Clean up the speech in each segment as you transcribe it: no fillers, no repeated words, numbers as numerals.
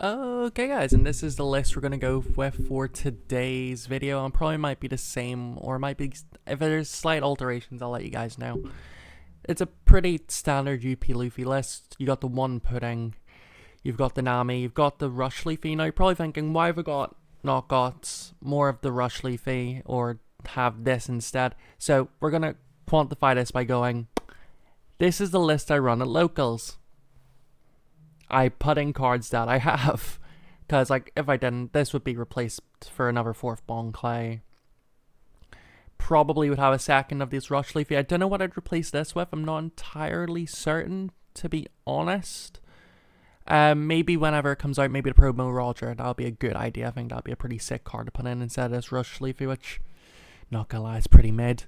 Okay guys, and this is the list we're going to go with for today's video. And probably might be the same, or might be, if there's slight alterations, I'll let you guys know. It's a pretty standard UP Luffy list. You got the one pudding, you've got the Nami, you've got the Rush Leafy. Now you're probably thinking, why have I not got more of the Rush Leafy, or have this instead? So we're going to quantify this by going, this is the list I run at locals. I put in cards that I have, because like if I didn't, this would be replaced for another 4th Bon Clay. Probably would have a second of these Rush Leafy. I don't know what I'd replace this with. I'm not entirely certain, to be honest. Maybe whenever it comes out, maybe the Promo Roger. That'll be a good idea. I think that'll be a pretty sick card to put in instead of this Rush Leafy, which, not gonna lie, is pretty mid.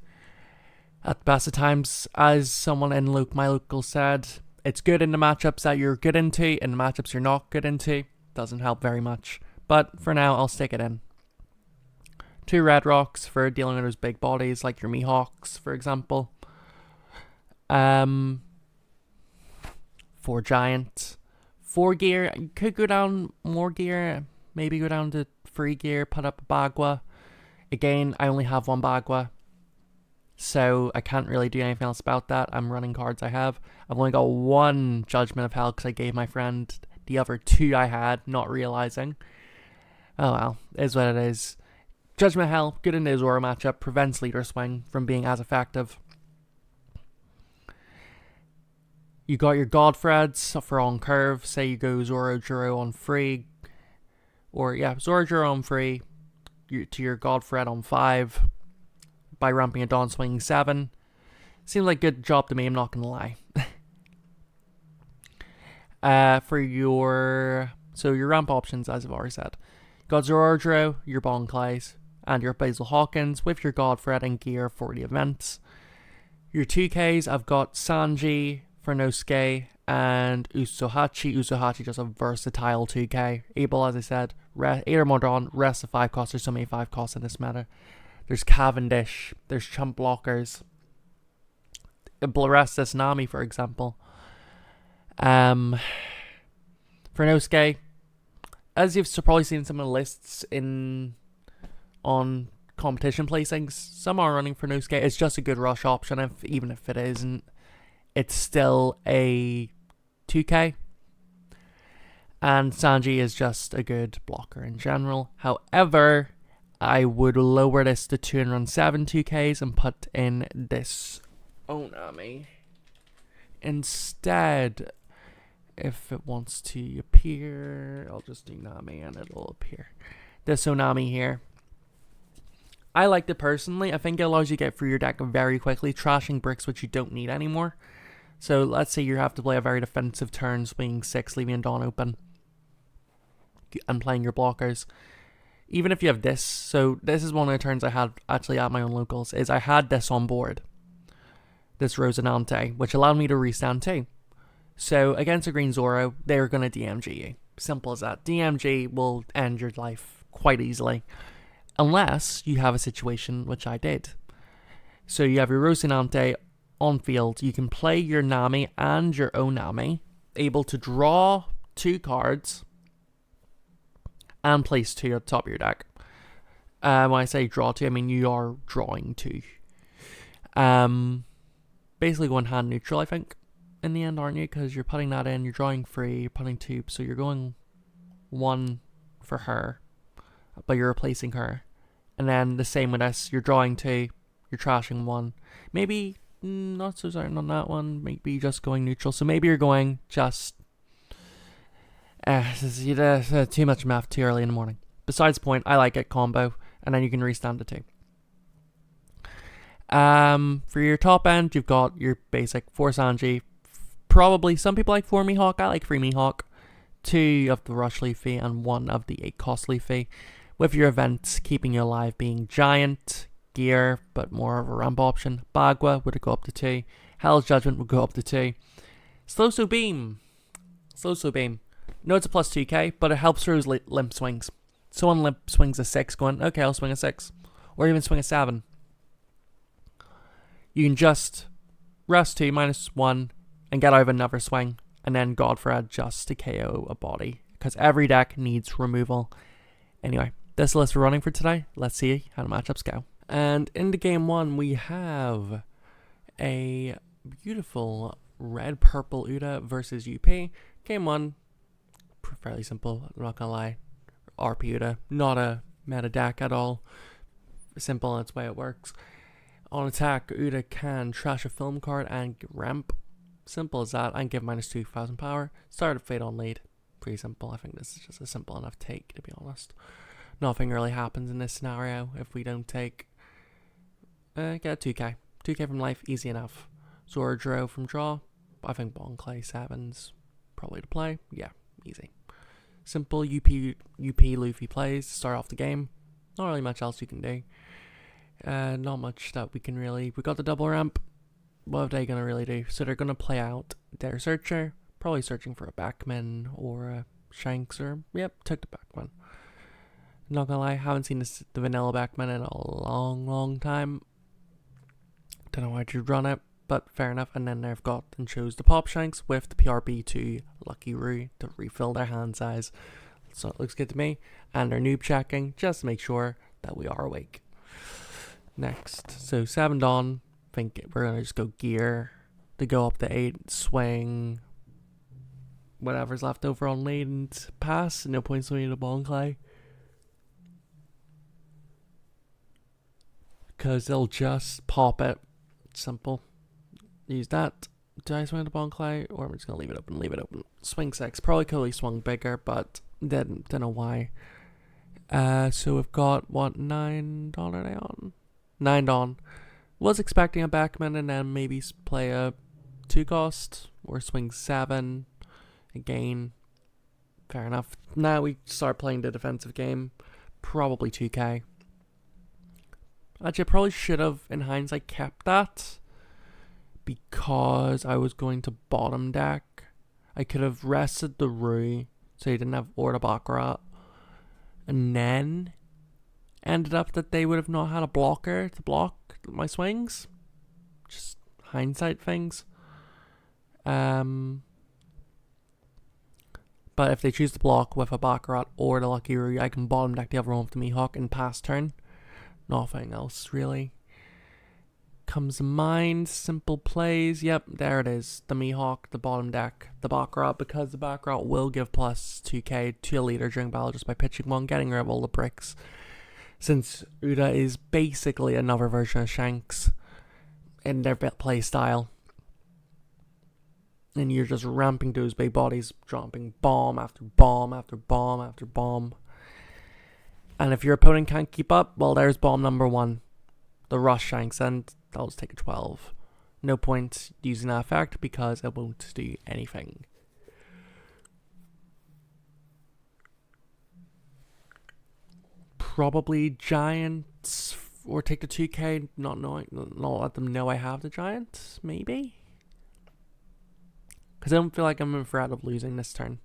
At the best of times, as someone in my local said, it's good in the matchups that you're good into, in the matchups you're not good into. Doesn't help very much. But for now, I'll stick it in. 2 Red Rocks for dealing with those big bodies, like your Mihawks, for example. 4 Giant. 4 Gear. You could go down more gear. Maybe go down to 3 Gear, put up a Bagua. Again, I only have 1 Bagua, so I can't really do anything else about that. I'm running cards I have. I've only got 1 Judgement of Hell because I gave my friend the other 2 I had, not realizing. Oh well, is what it is. Judgement of Hell, good in the Zoro matchup, prevents leader swing from being as effective. You got your God Threads for on curve. Say you go Zoro-Juurou on 3, or yeah, Zoro-Juurou on 3 to your God Thread on 5. By ramping a Dawn swinging 7. Seems like a good job to me, I'm not going to lie. So your ramp options, as I've already said. You got Zoro-Juurou, your Bon Clays, and your Basil Hawkins with your God Thread and gear for the events. Your 2Ks, I've got Sanji for Nosuke and Uso-hachi. Uso-hachi just a versatile 2K. Able, as I said, 8 or more Dawn, rest of 5 costs. There's so many 5 costs in this meta. There's Cavendish, there's Chump Blockers, Blurrestus Nami, for example. For Nosuke, as you've probably seen some of the lists on competition placings, some are running for Nosuke. It's just a good rush option, even if it isn't. It's still a 2K. And Sanji is just a good blocker in general. However, I would lower this to 2 and run 7 2Ks and put in this Nami instead. If it wants to appear, I'll just do Nami and it'll appear. This Nami here, I liked it personally. I think it allows you to get through your deck very quickly, trashing bricks which you don't need anymore. So let's say you have to play a very defensive turn, swinging 6, leaving Dawn open, and playing your blockers. Even if you have this, so this is one of the turns I had actually at my own locals, is I had this on board. This Rosinante, which allowed me to restand 2. So against a green Zoro, they're going to DMG you. Simple as that. DMG will end your life quite easily. Unless you have a situation, which I did. So you have your Rosinante on field. You can play your Nami and your Onami, able to draw 2 cards and place 2 at the top of your deck. When I say draw 2, I mean you are drawing 2. Basically going hand neutral, I think, in the end, aren't you? Because you're putting that in, you're drawing 3, you're putting 2, so you're going 1 for her, but you're replacing her. And then the same with this, you're drawing 2, you're trashing 1. Maybe not so certain on that one, maybe just going neutral. So maybe you're going just too much math too early in the morning. Besides the point, I like it combo, and then you can restand the 2. For your top end, you've got your basic 4 Sanji. Probably some people like 4 Mihawk. I like 3 Mihawk, 2 of the Rush Leafy and 1 of the 8 cost Leafy. With your events keeping you alive being Giant, Gear, but more of a ramp option. Bagua would go up to 2. Hell's Judgement would go up to 2. Slow Beam. No, it's a plus 2K, but it helps through limp swings. Someone limp swings a 6 going, okay, I'll swing a 6. Or even swing a 7. You can just rest 2, -1, and get out of another swing, and then God Thread just to KO a body. because every deck needs removal. Anyway, this is the list we're running for today. Let's see how the matchups go. And into game one, we have a beautiful red-purple Uda versus UP. Game one, fairly simple, I'm not gonna lie. RP Uda, not a meta deck at all. Simple in its way it works. On attack, Uda can trash a film card and ramp. Simple as that, and give minus 2,000 power. Start a Fate on lead. Pretty simple. I think this is just a simple enough take, to be honest. Nothing really happens in this scenario if we don't take. Get a 2k. 2k from life, easy enough. Zoro-Juurou from draw. I think Bon Clay 7's probably to play. Yeah, easy. Simple UP Luffy plays to start off the game. Not really much else you can do. Not much that we can really. We got the double ramp. What are they gonna really do? So they're gonna play out their searcher. Probably searching for a backman or a Shanks or took the backman. Not gonna lie, haven't seen the vanilla backman in a long time. Don't know why you'd run it, but fair enough. And then they've got and chose the pop Shanks with the PRB to Lucky Roo to refill their hand size. So it looks good to me. And they're noob checking just to make sure that we are awake. Next, so 7 Dawn. Think we're gonna just go gear to go up to 8, swing whatever's left over on lead and pass. No point swinging to Bon Clay, because they'll just pop it. Simple. Use that. Do I swing to Bon Clay, or am I just gonna leave it open? Leave it open. Swing 6. Probably could have swung bigger, but don't know why. So we've got what, $9 day on? 9 Dawn. Was expecting a backman and then maybe play a 2 cost or swing 7 again. Fair enough. Now we start playing the defensive game. Probably 2k. Actually, I probably should have, in hindsight, kept that, because I was going to bottom deck. I could have rested the Rui so you didn't have Orda Baccarat, and then ended up that they would have not had a blocker to block my swings. Just hindsight things. But if they choose to block with a Baccarat or the Lucky Rui, I can bottom deck the other one with the Mihawk and pass turn. Nothing else really comes to mind. Simple plays. Yep, there it is. The Mihawk, the bottom deck, the Baccarat, because the Baccarat will give plus 2k to a leader during battle just by pitching one, getting rid of all the bricks. Since Uda is basically another version of Shanks in their play style. And you're just ramping those big bodies, dropping bomb after bomb after bomb after bomb. And if your opponent can't keep up, well, there's bomb number 1. The Rush Shanks, and I'll just take a 12. No point using that effect because it won't do anything. Probably Giants, or take the 2k, not let them know I have the Giant, maybe? Because I don't feel like I'm in threat of losing this turn.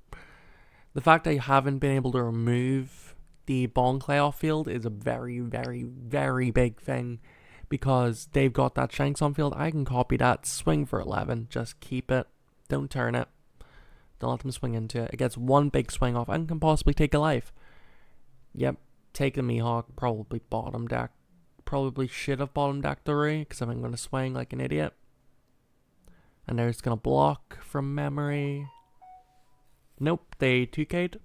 The fact I haven't been able to remove the Bon Clay off field is a very, very, very big thing, because they've got that Shanks on field. I can copy that, swing for 11, just keep it, don't turn it, don't let them swing into it. It gets one big swing off and can possibly take a life. Yep, take the Mihawk, probably bottom deck. Probably should have bottom decked the Rui, because I'm going to swing like an idiot. And they're just going to block from memory. Nope, they 2k'd.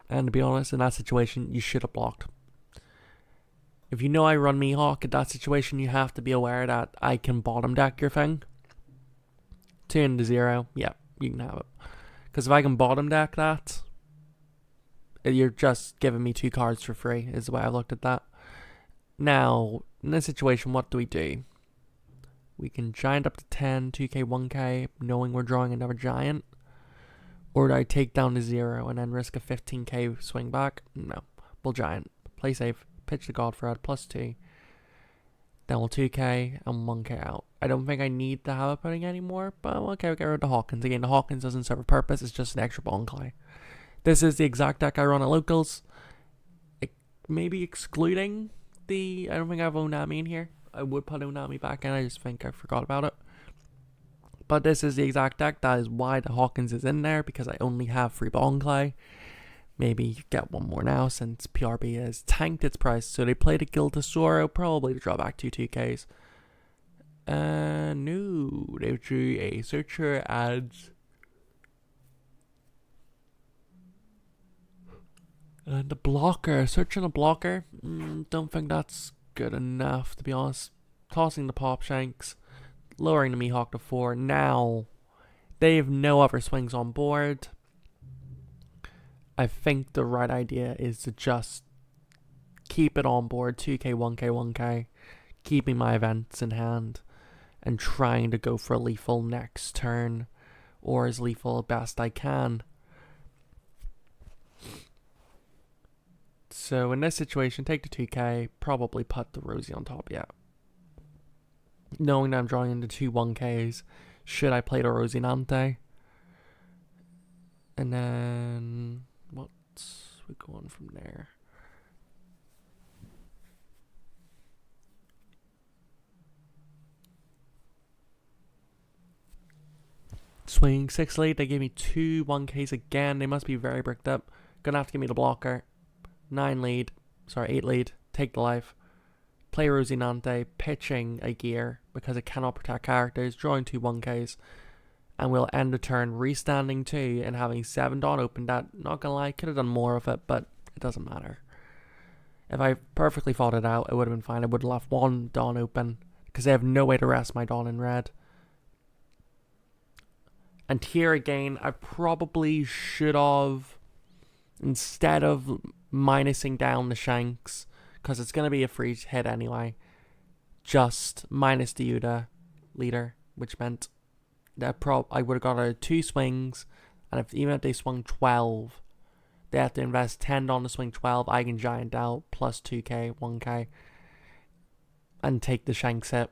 And to be honest, in that situation, you should have blocked. If you know I run Mihawk, in that situation, you have to be aware that I can bottom deck your thing. 2 into 0, yeah, you can have it. Because if I can bottom deck that, you're just giving me 2 cards for free, is the way I looked at that. Now, in this situation, what do? We can Giant up to 10, 2k, 1k, knowing we're drawing another Giant. Or do I take down to 0 and then risk a 15k swing back? No. We'll Giant. Play safe. Pitch the God Thread. Plus 2. Then we'll 2k and 1k out. I don't think I need to have a pudding anymore. But okay, we'll get rid of the Hawkins. Again, the Hawkins doesn't serve a purpose. It's just an extra Bon Clay. This is the exact deck I run at locals. Maybe excluding the... I don't think I have Nami in here. I would put Nami back in. I just think I forgot about it. But this is the exact deck. That is why the Hawkins is in there, because I only have 3 Bone Clay. Maybe you get one more now since PRB has tanked its price. So they played a Gilded Zoro, probably to draw back 2 2Ks. No, they drew a Searcher Ads. And a blocker, searching a blocker. Don't think that's good enough, to be honest. Tossing the Pop Shanks, lowering the Mihawk to 4. Now, they have no other swings on board. I think the right idea is to just keep it on board, 2K, 1K, 1K, keeping my events in hand, and trying to go for a lethal next turn, or as lethal as best I can. So in this situation, take the 2K, probably put the Rosie on top, yeah. Knowing that I'm drawing into 2 1Ks, should I play the Rosie Nante? And then, what's we go on from there? Swing 6 lead, they gave me 2 1Ks again, they must be very bricked up. Gonna have to give me the blocker. 8 lead, take the life. Play Rosie Nante, pitching a gear because it cannot protect characters, drawing 2 1Ks, and we'll end the turn restanding 2 and having 7 Dawn open. That, not gonna lie, could have done more of it, but it doesn't matter. If I perfectly thought it out, it would have been fine. I would have left 1 Dawn open because I have no way to rest my Dawn in red. And here again, I probably should have, instead of minusing down the Shanks, because it's going to be a free hit anyway, just minus the Yuta leader, which meant that I would have got 2 swings, and even if they swung 12, they have to invest 10 on the swing 12. I can giant out plus 2K, 1K, and take the Shanks hit.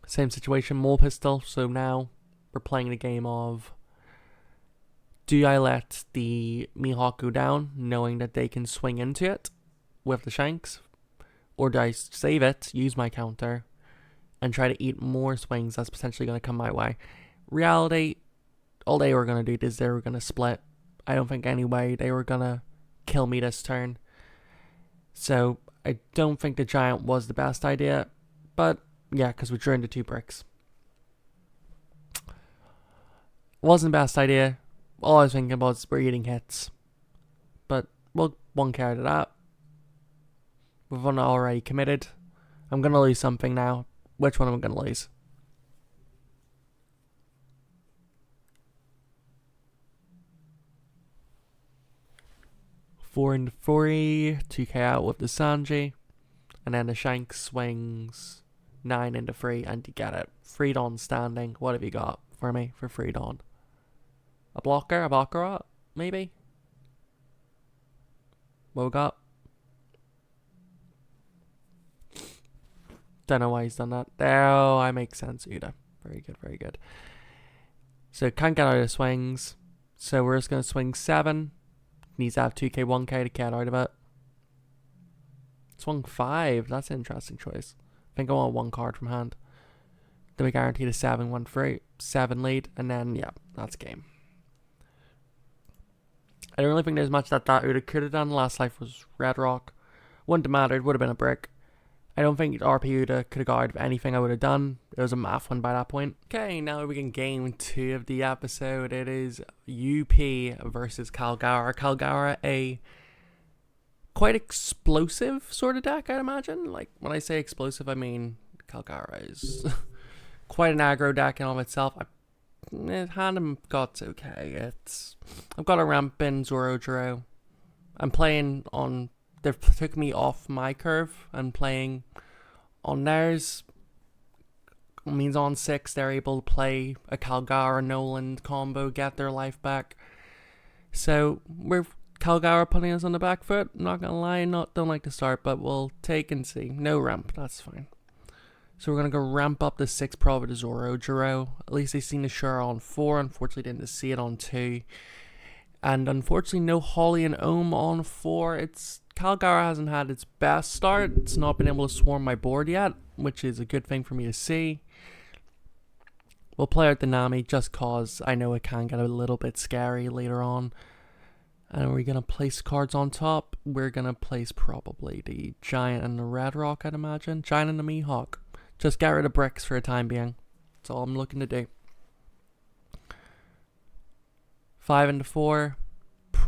Same situation, more pistol. So now we're playing the game of, do I let the Mihawk go down, knowing that they can swing into it with the Shanks? Or do I save it, use my counter, and try to eat more swings that's potentially going to come my way? Reality, all they were going to do is they were going to split. I don't think any way they were going to kill me this turn. So I don't think the giant was the best idea, but yeah, because we drew into 2 bricks. Wasn't the best idea. All I was thinking about is we're eating hits. But we'll 1K out of that. We've already committed. I'm going to lose something now. Which one am I going to lose? Four into 3. 2K out with the Sanji. And then the Shank swings 9 into 3, and you get it. 3 Dawn standing. What have you got for me for 3 Dawn? A blocker? A Baccarat? Maybe? What we got? Don't know why he's done that. Oh, I make sense, Uda. Very good, very good. So can't get out of swings. So we're just going to swing 7. Needs to have 2K, 1K to get out of it. Swung 5. That's an interesting choice. I think I want 1 card from hand. Then we guarantee the 7 1 free, 7 lead, and then yeah, that's game. I don't really think there's much that Uda could have done. Last life was Red Rock. Wouldn't have mattered, would have been a brick. I don't think RP Uda could have got out of anything I would have done. It was a math one by that point. Okay, now we begin game 2 of the episode. It is UP versus Kalgara. Kalgara, a quite explosive sort of deck, I'd imagine. Like, when I say explosive, I mean Kalgara is quite an aggro deck in all of itself. Hand God's okay. I've got a ramp in Zoro-Juurou. I'm playing on, they've took me off my curve and playing on theirs. It means on 6 they're able to play a Kalgara Nolan combo, get their life back. So we're Kalgara putting us on the back foot. I'm not gonna lie, don't like to start, but we'll take and see. No ramp, that's fine. So we're going to go ramp up the 6 prob to Zoro-Juurou. At least I seen the Shura on 4. Unfortunately, didn't see it on 2. And unfortunately, no Holly and Ohm on 4. Kalgara hasn't had its best start. It's not been able to swarm my board yet, which is a good thing for me to see. We'll play out the Nami just cause I know it can get a little bit scary later on. And we're going to place cards on top. We're going to place probably the Giant and the Red Rock, I'd imagine. Giant and the Mihawk. Just get rid of bricks for the time being. That's all I'm looking to do. 5 into 4.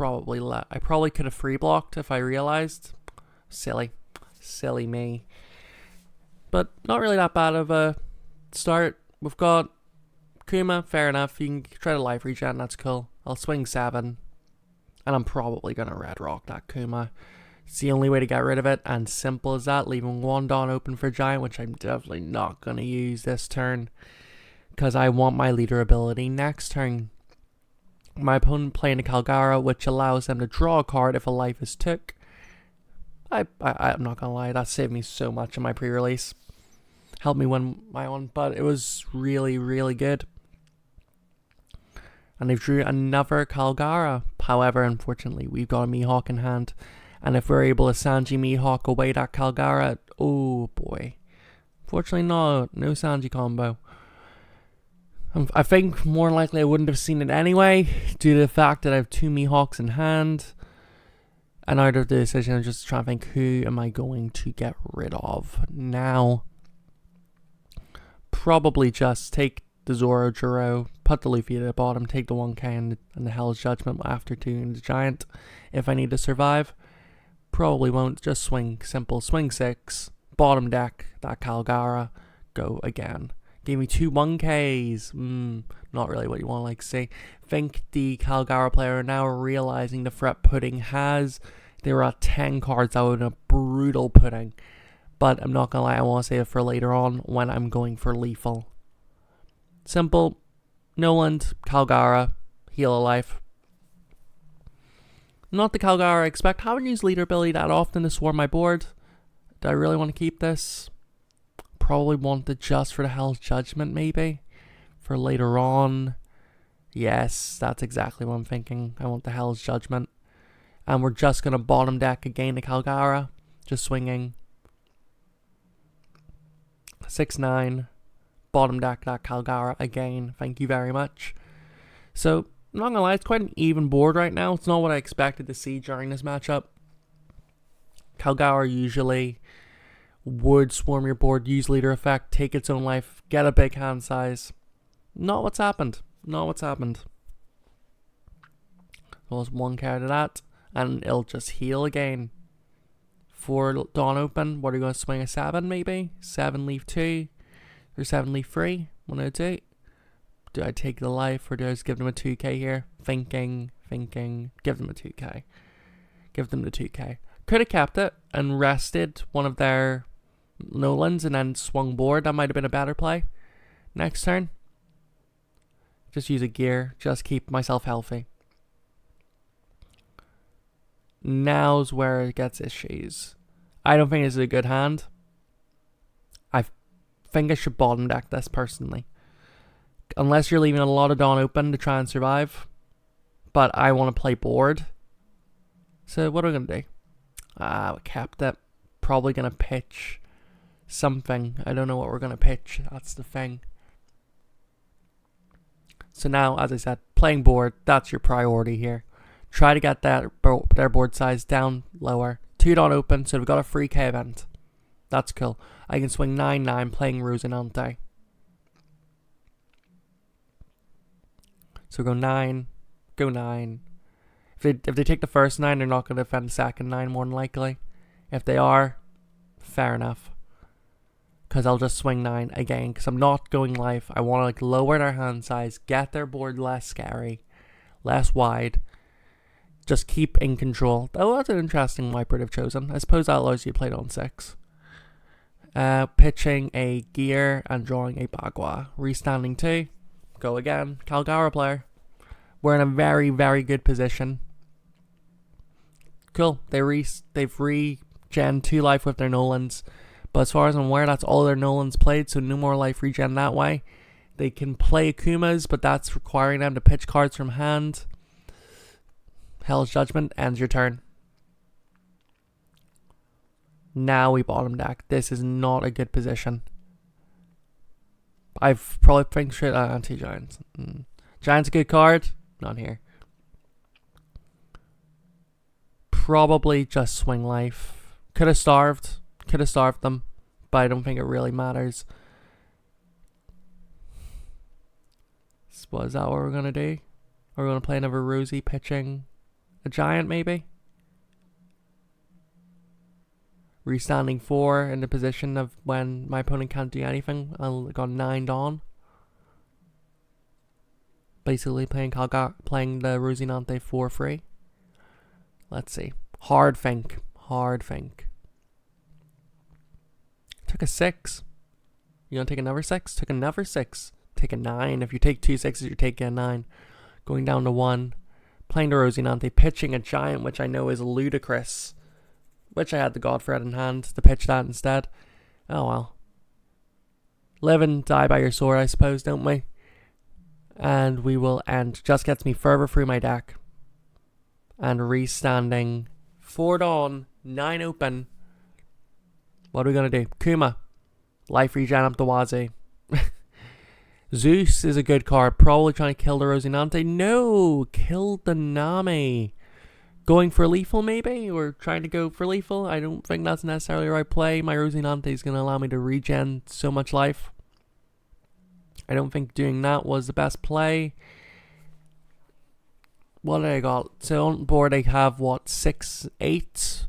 I probably could have free blocked if I realized. Silly me. But not really that bad of a start. We've got Kuma, fair enough. You can try to life regen, that's cool. I'll swing 7. And I'm probably going to red rock that Kuma. It's the only way to get rid of it, and simple as that, leaving 1 Dawn open for Giant, which I'm definitely not going to use this turn, because I want my leader ability next turn. My opponent playing a Kalgara, which allows them to draw a card if a life is took. I'm not going to lie, that saved me so much in my pre-release. Helped me win my one, but it was really, really good. And they've drew another Kalgara. However, unfortunately, we've got a Mihawk in hand. And if we're able to Sanji Mihawk away that Kalgara, oh boy. Fortunately, no Sanji combo. I think more likely I wouldn't have seen it anyway, due to the fact that I have 2 Mihawks in hand. And out of the decision, I'm just trying to think, who am I going to get rid of now? Probably just take the Zoro-Juurou, put the Luffy at the bottom, take the 1k and the Hell's Judgment after 2 and the Giant if I need to survive. Probably won't, just swing, simple, swing 6, bottom deck, that Kalgara, go again. Gave me 2 1ks, not really what you want to like see. Think the Kalgara player are now realizing the threat pudding has. They were at 10 cards out in a brutal pudding. But I'm not gonna lie, I want to save it for later on when I'm going for lethal. Simple, Noland, Kalgara, heal a life. Not the Kalgara I expect. Haven't used leader ability that often to swarm my board. Do I really want to keep this? Probably want it just for the Hell's Judgment, maybe. For later on. Yes, that's exactly what I'm thinking. I want the Hell's Judgment. And we're just going to bottom deck again the Kalgara. Just swinging. 6-9. Bottom deck that Kalgara again. Thank you very much. So, I'm not gonna lie, it's quite an even board right now. It's not what I expected to see during this matchup. Kalgara usually would swarm your board, use leader effect, take its own life, get a big hand size. Not what's happened. Not what's happened. Well, there's 1 card of that, and it'll just heal again. 4 Dawn open. What are you going to swing? A 7 maybe? 7 leave 2. Or 7 leave 3. 1 out of 2. Do I take the life or do I just give them a 2k here? Thinking. Give them a 2k. Give them the 2k. Could have kept it and rested one of their Nolans and then swung board. That might have been a better play. Next turn. Just use a gear. Just keep myself healthy. Now's where it gets issues. I don't think this is a good hand. I think I should bottom deck this personally. Unless you're leaving a lot of Dawn open to try and survive. But I want to play board. So what are we going to do? We kept it. Probably going to pitch something. I don't know what we're going to pitch. That's the thing. So now, as I said, playing board. That's your priority here. Try to get their board size down lower. 2 Dawn open, so we've got a free K event. That's cool. I can swing 9-9 playing Rosinante. So go 9. Go 9. If they take the first 9, they're not going to defend the second 9 more than likely. If they are, fair enough. Because I'll just swing 9 again. Because I'm not going life. I want to lower their hand size. Get their board less scary. Less wide. Just keep in control. Oh, that's an interesting wiper they've chosen. I suppose that allows you to play it on 6. Pitching a gear and drawing a Bagua. Restanding 2. Go again. Kalgara player. We're in a very, very good position. Cool. They've regen 2 life with their Nolans. But as far as I'm aware, that's all their Nolans played, so no more life regen that way. They can play Akumas, but that's requiring them to pitch cards from hand. Hell's Judgment ends your turn. Now we bottom deck. This is not a good position. I've probably think straight anti-Giants. Giants a good card? Not here. Probably just swing life. Could have starved them, but I don't think it really matters. So is that what we're gonna do? Are we gonna play another Rosie pitching a giant maybe? Restanding 4 in the position of when my opponent can't do anything. I got 9 Dawn. Basically playing Kalgara, playing the Rosinante 4 free. Let's see. Hard think. Took a 6. You gonna take another 6? Took another 6. Take a 9. If you take 2 6s, you're taking a 9. Going down to 1. Playing the Rosinante, pitching a giant, which I know is ludicrous. Which I had the God Thread in hand to pitch that instead. Oh well. Live and die by your sword, I suppose, don't we? And we will end. Just gets me further through my deck. And restanding 4 Dawn, 9 open. What are we going to do? Kuma. Life regen up the wazoo. Zeus is a good card. Probably trying to kill the Rosinante. No! Killed the Nami. Going for lethal maybe? Or trying to go for lethal? I don't think that's necessarily the right play. My Rosinante is going to allow me to regen so much life. I don't think doing that was the best play. What did I got? So on board I have what? 6, 8?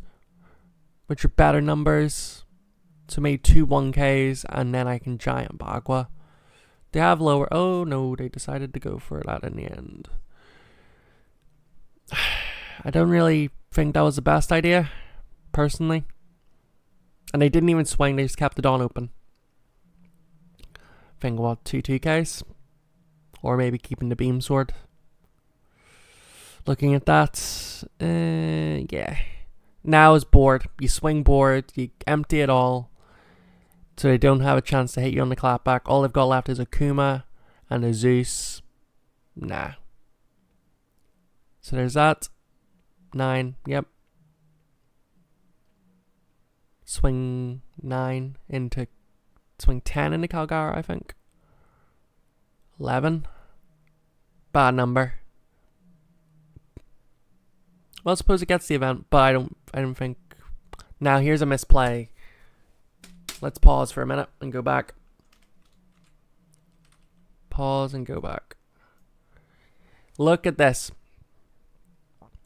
Which are better numbers. So maybe 2 1Ks and then I can giant Bagua. They have lower. Oh no, they decided to go for that in the end. I don't really think that was the best idea, personally. And they didn't even swing, they just kept the Dawn open. Think what, 2 2Ks? Or maybe keeping the beam sword. Looking at that, yeah. Now is board. You swing board, you empty it all. So they don't have a chance to hit you on the clapback. All they've got left is a Kuma and a Zeus. Nah. So there's that. 9, yep. Swing 9 into... Swing 10 into Kalgara, I think. 11. Bad number. Well, I suppose it gets the event, but I don't think... Now, here's a misplay. Let's pause for a minute and go back. Pause and go back. Look at this.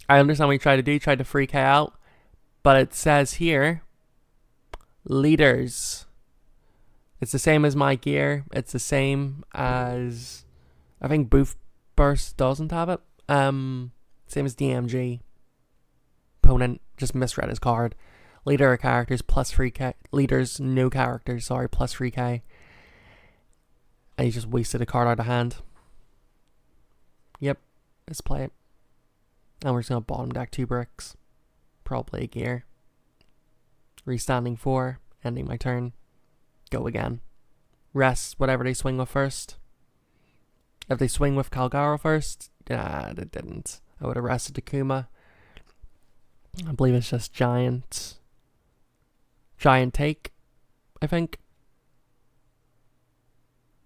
I understand what you tried to do. You tried to freak out. But it says here, leaders. It's the same as my gear. It's the same as, I think Booth Burst doesn't have it. Same as DMG. Opponent just misread his card. Leader of characters plus 3k. Leaders, no characters, sorry, plus 3k. And he just wasted a card out of hand. Yep, let's play it. And we're just going to bottom deck 2 bricks. Probably a gear. Restanding 4. Ending my turn. Go again. Rest whatever they swing with first. If they swing with Kalgara first, nah, they didn't. I would have rested Takuma. I believe it's just giant. Giant take, I think.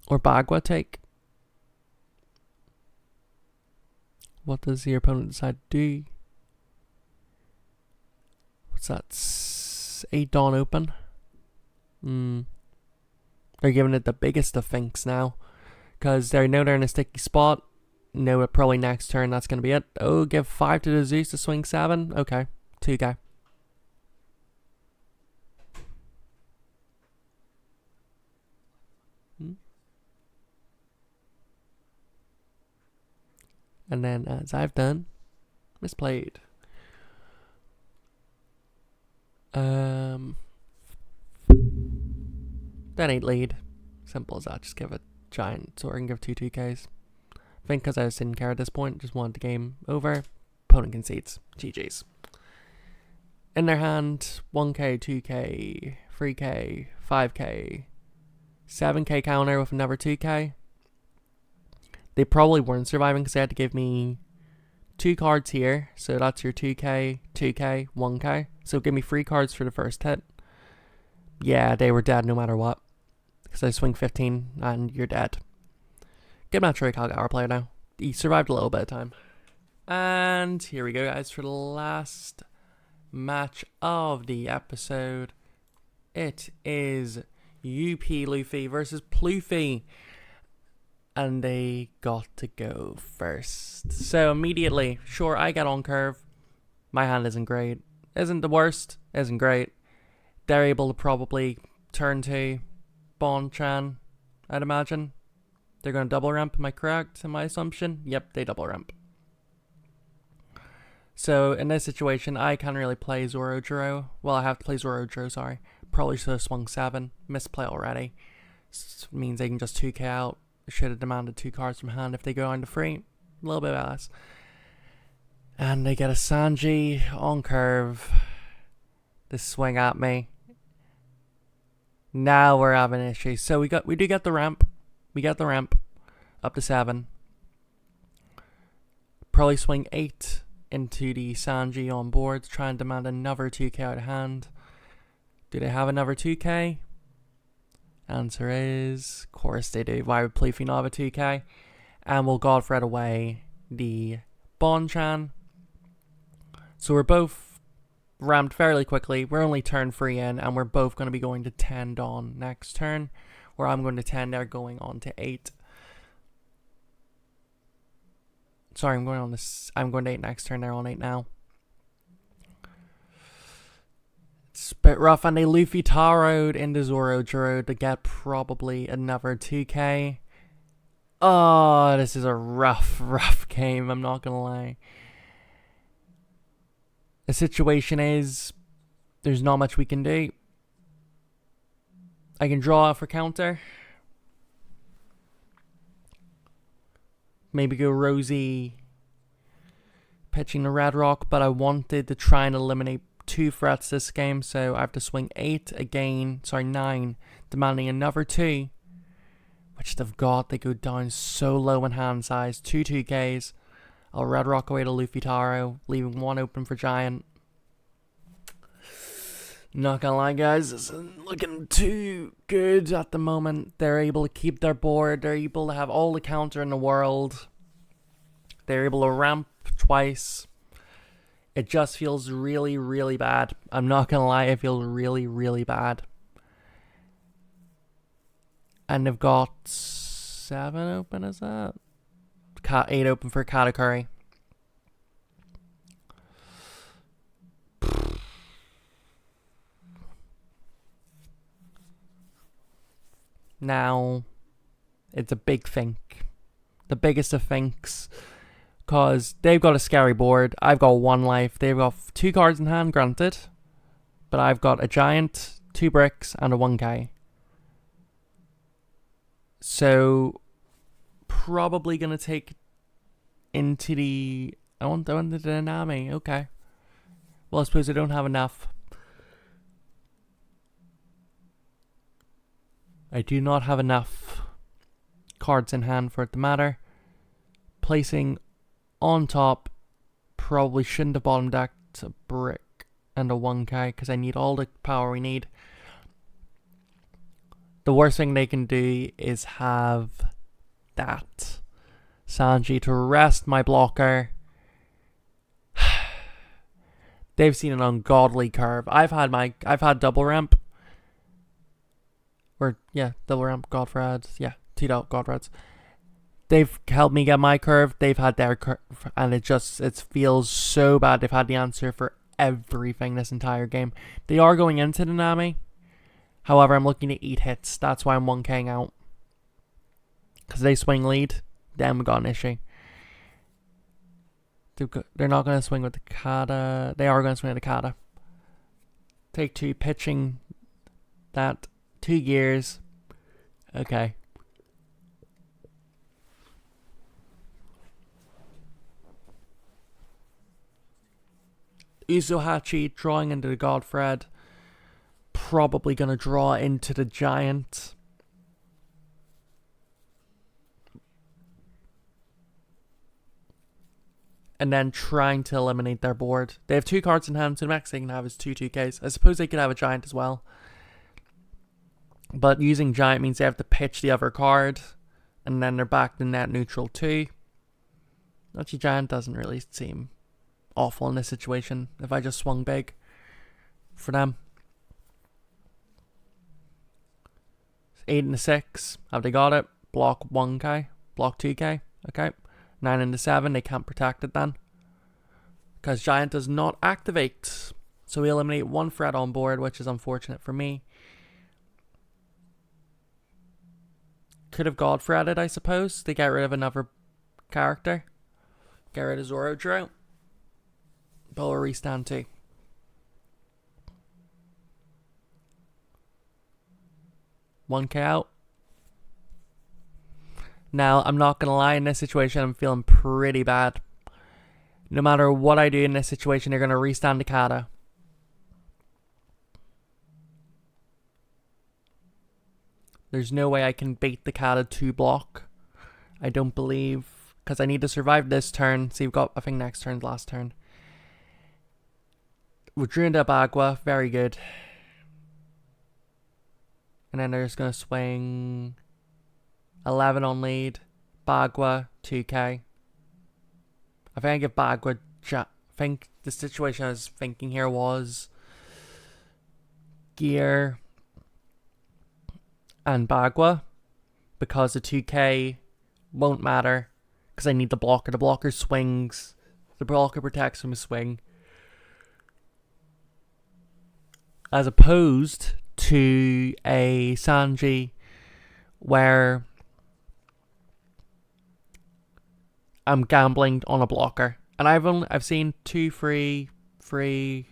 Or Bagua take. What does your opponent decide to do? What's that? 8 Dawn open. They're giving it the biggest of thinks now. Because they know they're in a sticky spot. Know it probably next turn that's going to be it. Oh, give 5 to the Zeus to swing 7. Okay. 2K. And then, as I've done, misplayed. Then 8 lead. Simple as that. Just give it giant so I can give 2 2Ks. I think because I just didn't care at this point. Just wanted the game over. Opponent concedes. GG's. In their hand, 1K, 2K, 3k, 5k, 7k counter with another 2k. They probably weren't surviving because they had to give me 2 cards here. So that's your 2k, 2k, 1k. So give me 3 cards for the first hit. Yeah, they were dead no matter what. Because I swing 15 and you're dead. Good match for a Kalgara player now. He survived a little bit of time. And here we go, guys, for the last match of the episode. It is UP Luffy versus Pluffy. And they got to go first. So immediately, sure, I get on curve. My hand isn't great. Isn't the worst. Isn't great. They're able to probably turn to Bon-chan, I'd imagine. They're going to double ramp, am I correct in my assumption? Yep, they double ramp. So in this situation, I can't really play Zoro-Juurou. Well, I have to play Zoro-Juurou, sorry. Probably should have swung 7. Misplay already. This means they can just 2k out. Should have demanded 2 cards from hand if they go down to 3. A little bit less. And they get a Sanji on curve. They swing at me. Now we're having issues. So we do get the ramp. We get the ramp up to 7. Probably swing 8 into the Sanji on board to try and demand another 2k out of hand. Do they have another 2k? Answer is, of course they do. Why would Pluffy not have a 2k? And we'll God Thread away the Bon-chan. So we're both ramped fairly quickly. We're only turn 3 in, and we're both going to be going to 10 on next turn. Where I'm going to 10, they're going on to 8. Sorry, I'm going to 8 next turn, they're on 8 now. It's a bit rough, and they Luffy Taroed into Zoro-Juurou to get probably another 2k. Oh, this is a rough game, I'm not gonna lie. The situation is, there's not much we can do. I can draw out for counter. Maybe go Rosie pitching the Red Rock, but I wanted to try and eliminate 2 threats this game, so I have to swing 8 again, sorry 9, demanding another 2, which they've got. They go down so low in hand size, 2 2Ks. I'll Red Rock away to Luffy Taro, leaving 1 open for Giant. Not gonna lie, guys, this isn't looking too good at the moment. They're able to keep their board, they're able to have all the counter in the world. They're able to ramp twice. It just feels really, really bad. I'm not gonna lie, it feels really, really bad. And they've got 7 open, is that? 8 open for Katakuri. Now, it's a big think. The biggest of thinks. Because they've got a scary board. I've got 1 life. They've got 2 cards in hand, granted. But I've got a Giant, 2 bricks, and a 1k. So, probably going to take into the... I want the Nami. Okay. Well, I suppose I don't have enough. I do not have enough cards in hand for it to matter. Placing on top, probably shouldn't have bottom decked a brick and a 1k because I need all the power we need. The worst thing they can do is have that Sanji to rest my blocker. They've seen an ungodly curve. I've had double ramp. Or, yeah, double ramp, God Thread. Yeah, 2 God Threads. They've helped me get my curve. They've had their curve. And it feels so bad. They've had the answer for everything this entire game. They are going into the Nami. However, I'm looking to eat hits. That's why I'm 1K'ing out. Because they swing lead. Then we got an issue. They're not going to swing with the Kata. They are going to swing with the Kata. Take 2, pitching that. 2 gears. Okay. Uso-hachi drawing into the God Thread. probably going to draw into the Giant. And then trying to eliminate their board. They have 2 cards in hand, so the max they can have is 2 2Ks. I suppose they could have a Giant as well. But using Giant means they have to pitch the other card. And then they're back to net neutral too. Actually, Giant doesn't really seem awful in this situation. If I just swung big for them. 8 and a 6. Have they got it? Block 1K. Block 2K. Okay. 9 and a 7. They can't protect it then. Because Giant does not activate. So we eliminate 1 threat on board, which is unfortunate for me. Could have God Threaded, I suppose, to get rid of another character. Get rid of Zoro-Juurou. But we'll restand too. One K out. Now, I'm not going to lie, in this situation, I'm feeling pretty bad. No matter what I do in this situation, they're going to restand the kata. There's no way I can bait the kata to block. I don't believe. Because I need to survive this turn. See, we've got, I think, next turn's last turn. We drew into Bagua. Very good. And then they're just going to swing 11 on lead. Bagua, 2K. I think I give Bagua... I think the situation I was thinking here was Gear and Bagua. Because the 2K won't matter. Because I need the blocker. The blocker swings. The blocker protects from a swing. As opposed to a Sanji where I'm gambling on a blocker. And I've seen 2 free. I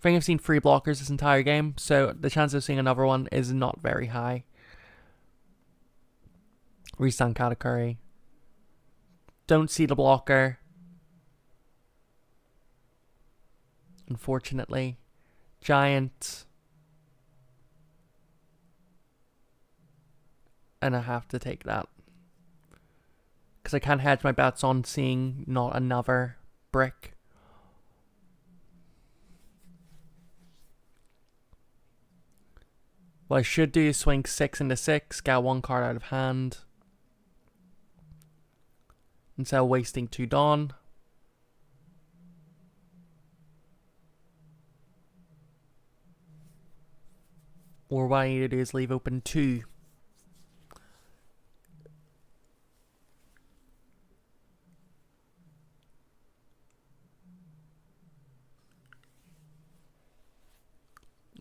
think I've seen 3 blockers this entire game, so the chance of seeing another one is not very high. Restand Katakuri. Don't see the blocker. Unfortunately. Giant. And I have to take that. Because I can't hedge my bets on seeing not another brick. What I should do is swing 6 into 6, get 1 card out of hand. Instead of wasting 2 Dawn. Or what I need to do is leave open 2.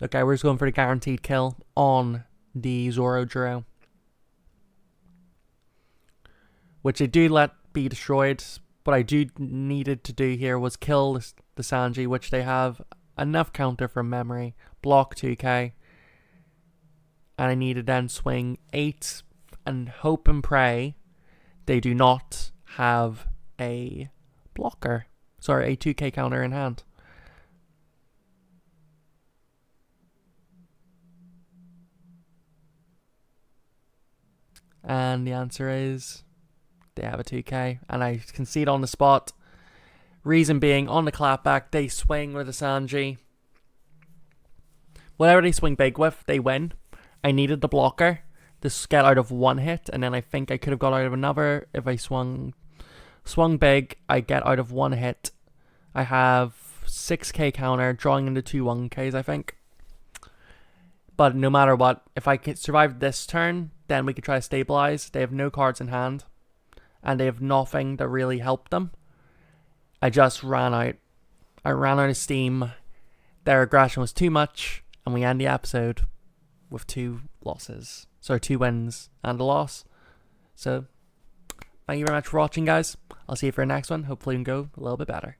Okay, we're just going for the guaranteed kill on the Zoro-Juurou. Which I do let be destroyed. What I do needed to do here was kill the Sanji, which they have enough counter from memory. Block 2K. And I need to then swing 8 and hope and pray they do not have a blocker. Sorry, a 2K counter in hand. And the answer is they have a 2K. And I concede on the spot. Reason being, on the clapback, they swing with a Sanji. Whatever they swing big with, they win. I needed the blocker to get out of 1 hit. And then I think I could have got out of another. If I swung big, I get out of 1 hit. I have 6K counter, drawing into 2 1Ks, I think. But no matter what, if I can survive this turn, then we could try to stabilize. They have no cards in hand. And they have nothing to really help them. I just ran out. I ran out of steam. Their aggression was too much. And we end the episode with 2 losses. Sorry, 2 wins and a loss. So, thank you very much for watching, guys. I'll see you for the next one. Hopefully we can go a little bit better.